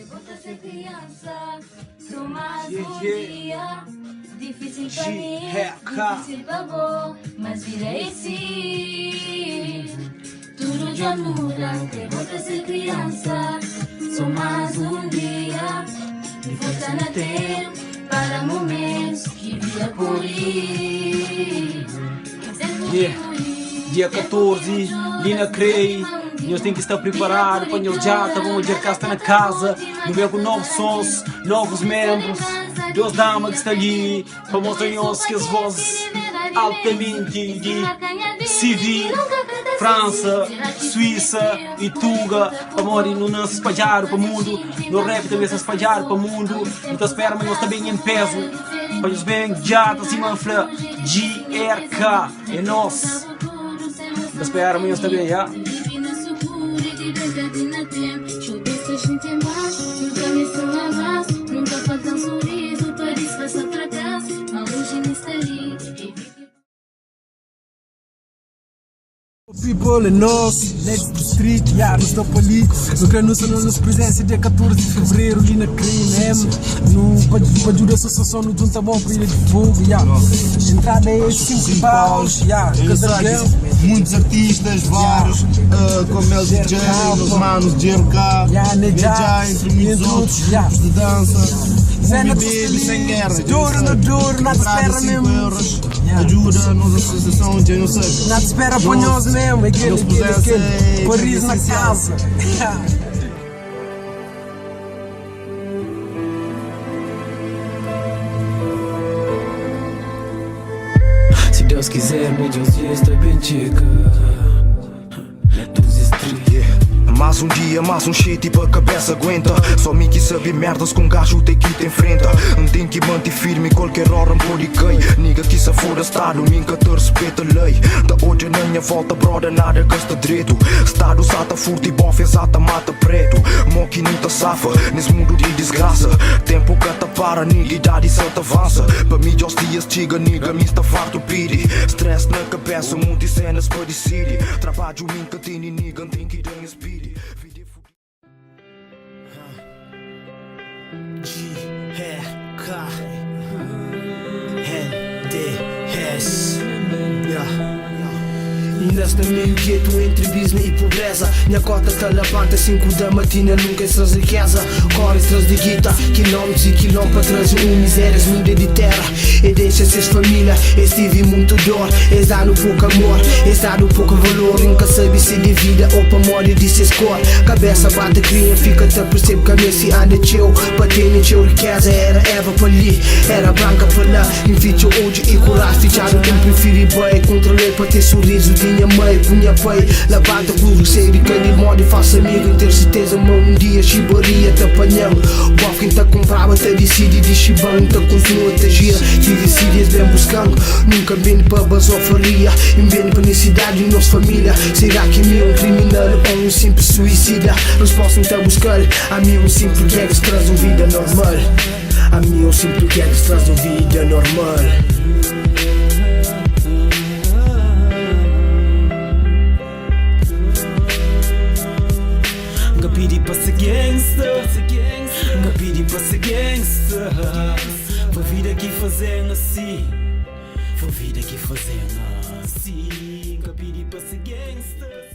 Volta a ser criança, sou mais um dia. Difícil para mim, difícil para vós, mas virei sim. Tudo já muda, volta a ser criança, sou mais um dia. E volta na tempo para momentos que via por ir. Dia 14, Lina Crei. Nós temos que estar preparados para nós já vamos dizer que está na casa. Não vem com novos sons, novos membros. Deus dama que está ali para mostrar-nos que as vozes altamente de civil, França, Suíça e Tuga, para morrer não se espalhar para o mundo. No rap também se espalhar para o mundo. Então espera, mas nós também em peso. Para nós bem já acima da flor GRK é nosso. Então espera, mas nós também já. Nunca falta um sorriso, para isso vai só fracasso. Uma luz não estaria. People and us, next to street, yeah, nos topa ali. No crânio só nos presença dia 14 de fevereiro, ali na crime, no para ajudar a associação no junta bom para ilha de fogo, yeah. Entrada é 5 paus, yeah, muitos artistas, vários, como el DJ, os manos de GRK, Neja, entre muitos outros, grupos de dança. Sem bebê, sem guerra, duro, nada espera mesmo. Ajuda-nos a associação de não sei. Nada espera para nós mesmo, aquele Paris na casa. Se Deus quiser, meu Deus está bem chega. Mais um dia, mais um shit e a cabeça aguenta. Só me que sabe merdas com gajo tem que te enfrenta. Tem que manter firme qualquer hora me pode cair. Niga que se for estado, nunca te respeita a lei. Da hoje na minha volta, brother, nada que está direito. Estado sata furto e bom fezata mata preto. Mo que não te safa, nesse mundo de desgraça. Tempo que te para, niga idade só te avança. Para mim, os dias chega, niga, me está farto piri. Stress na cabeça, muitas cenas para decidir. Trabalho nunca tem, niga, tem que ir em speed. GRK NDS. Nesta meio gueto entre business e pobreza. Minha cota está levanta 5 da matina, nunca estás riqueza. Corre estás de guita, quilómetros e quilómetros atrás de misérias, muda de terra. E deixa seus família, estive muito dor. És dado pouco amor, és dado pouco valor. Nunca sabe se de vida ou para morrer de seus cor. Cabeça bate cria, fica-te percebe que a Messi anda teu. Batendo teu riqueza, era Eva para ali, era branca para lá. Invite hoje e coragem, já não tem preferi bem. Controlei para ter sorriso, minha mãe, punha pai, lavada por você e cada modo faço amigo, ter certeza, mão um dia chibaria te apanhando. O quem te comprava te decide de chibando, te continua te gira, te decides bem buscando. Nunca vem para basofaria, vem para necessidade de nossa família. Será que me um criminal ou um simples suicida? Resposta não te buscar, a mim um simples que é que traz uma vida normal. A mim um simples que é que traz uma vida normal. Pedi para ser gangster, pedi para ser gangster. Foi vida que fazem assim, foi vida que fazem assim. Pedi para ser gangster.